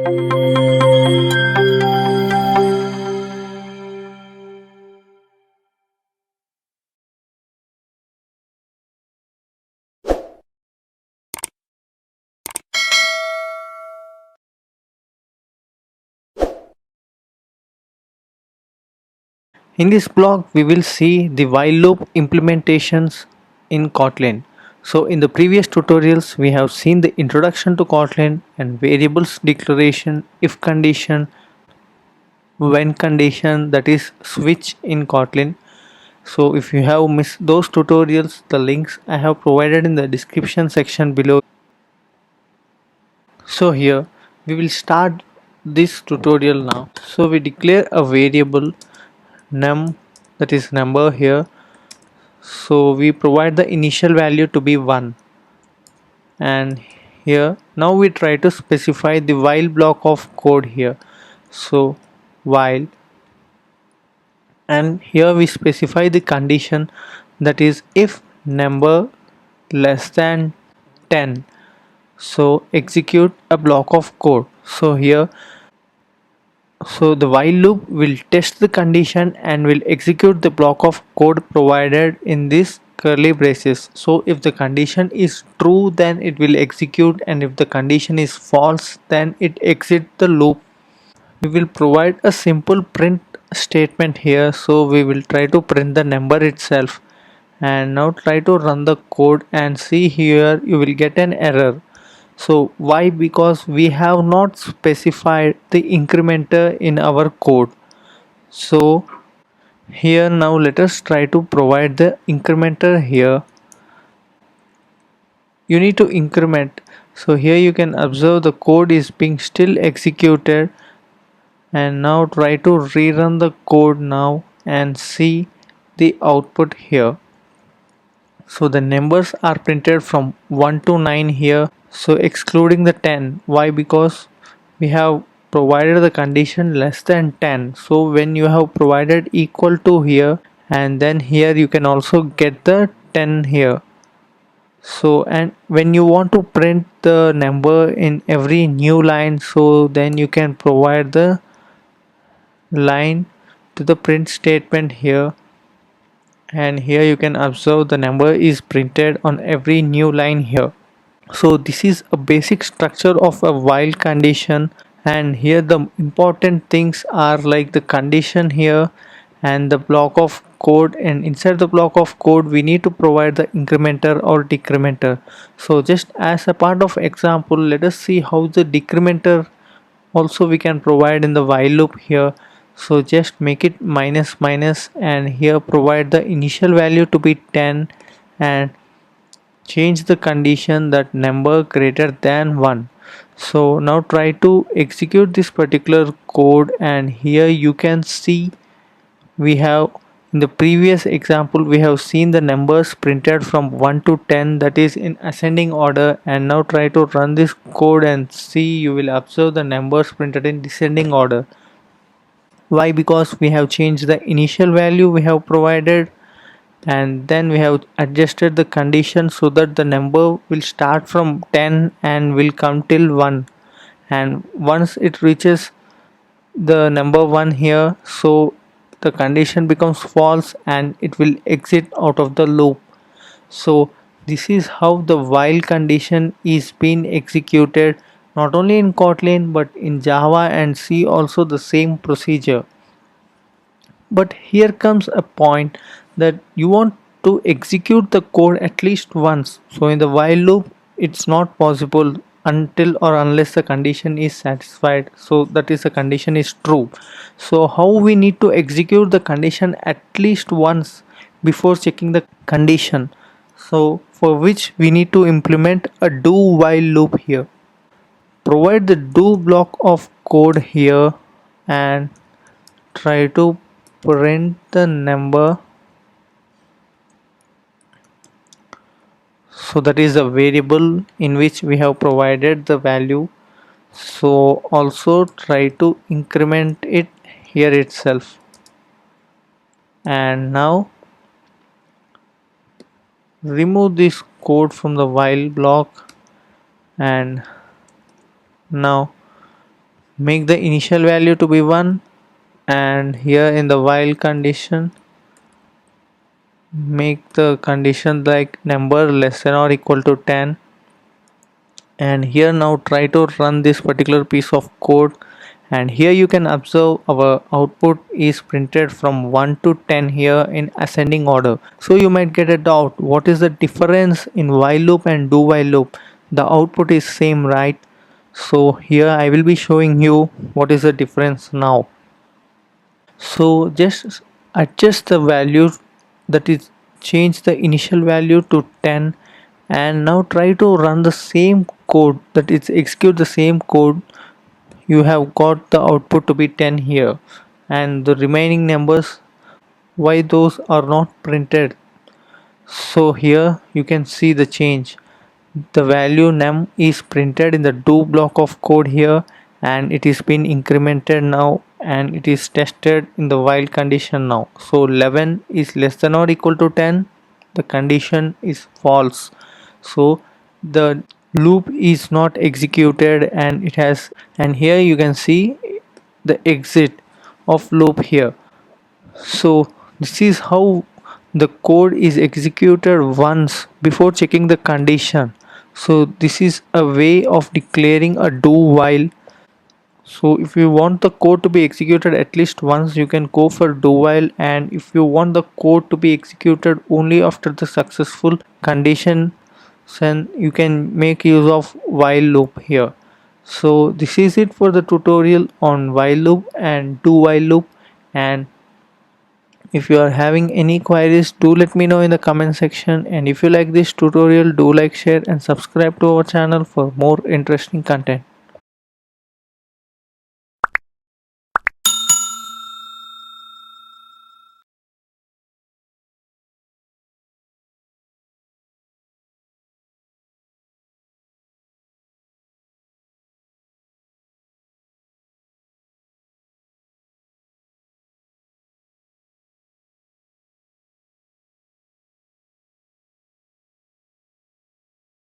In this block, we will see the while loop implementations in Kotlin. So in the previous tutorials, we have seen the introduction to Kotlin and variables declaration, if condition, when condition, that is switch in Kotlin. So if you have missed those tutorials, the links I have provided in the description section below. So here we will start this tutorial now. So we declare a variable num, that is number here. So we provide the initial value to be 1, and here now we try to specify the while block of code here. So while, and here we specify the condition, that is if number less than 10, so execute a block of code. So here, so the while loop will test the condition and will execute the block of code provided in this curly braces. So if the condition is true, then it will execute, and if the condition is false, then it exits the loop. We will provide a simple print statement here. So we will try to print the number itself, and now try to run the code and see here you will get an error. So why? Because we have not specified the incrementer in our code. So here now let us try to provide the incrementer here. You need to increment. So here you can observe the code is being still executed, and now try to rerun the code now and see the output here. So the numbers are printed from 1 to 9 here, so excluding the 10. Why? Because we have provided the condition less than 10. So when you have provided equal to here, and then here you can also get the 10 here. So, and when you want to print the number in every new line, so then you can provide the line to the print statement here, and here you can observe the number is printed on every new line here. So this is a basic structure of a while condition, and here the important things are like the condition here and the block of code, and inside the block of code we need to provide the incrementer or decrementer. So just as a part of example, let us see how the decrementer also we can provide in the while loop here. So just make it minus minus, and here provide the initial value to be 10, and change the condition that number greater than 1. So now try to execute this particular code, and here you can see we have, in the previous example we have seen the numbers printed from 1 to 10, that is in ascending order, and now try to run this code and see you will observe the numbers printed in descending order. Why? Because we have changed the initial value we have provided, and then we have adjusted the condition so that the number will start from 10 and will come till 1, and once it reaches the number 1 here, so the condition becomes false and it will exit out of the loop. So this is how the while condition is being executed, not only in Kotlin but in Java and C also the same procedure. But here comes a point that you want to execute the code at least once. So in the while loop, it's not possible until or unless the condition is satisfied. So that is, the condition is true. So how we need to execute the condition at least once before checking the condition? So for which we need to implement a do while loop here. Provide the do block of code here, and try to print the number. So that is a variable in which we have provided the value. So also try to increment it here itself, and now remove this code from the while block, and now make the initial value to be 1, and here in the while condition make the condition like number less than or equal to 10. And here now try to run this particular piece of code, and here you can observe our output is printed from 1 to 10 here in ascending order. So you might get a doubt, what is the difference in while loop and do while loop? The output is same, right? So here I will be showing you what is the difference now. So just adjust the value, that is change the initial value to 10, and now try to run the same code, that is execute the same code. You have got the output to be 10 here, and the remaining numbers, why those are not printed? So here you can see the change. The value num is printed in the do block of code here, and it is been incremented now, and it is tested in the while condition now. So 11 is less than or equal to 10, the condition is false, so the loop is not executed, and it has, and here you can see the exit of loop here. So this is how the code is executed once before checking the condition. So this is a way of declaring a do while. So if you want the code to be executed at least once, you can go for do while, and if you want the code to be executed only after the successful condition, then you can make use of while loop here. So this is it for the tutorial on while loop and do while loop. And if you are having any queries, do let me know in the comment section, and if you like this tutorial, do like, share and subscribe to our channel for more interesting content.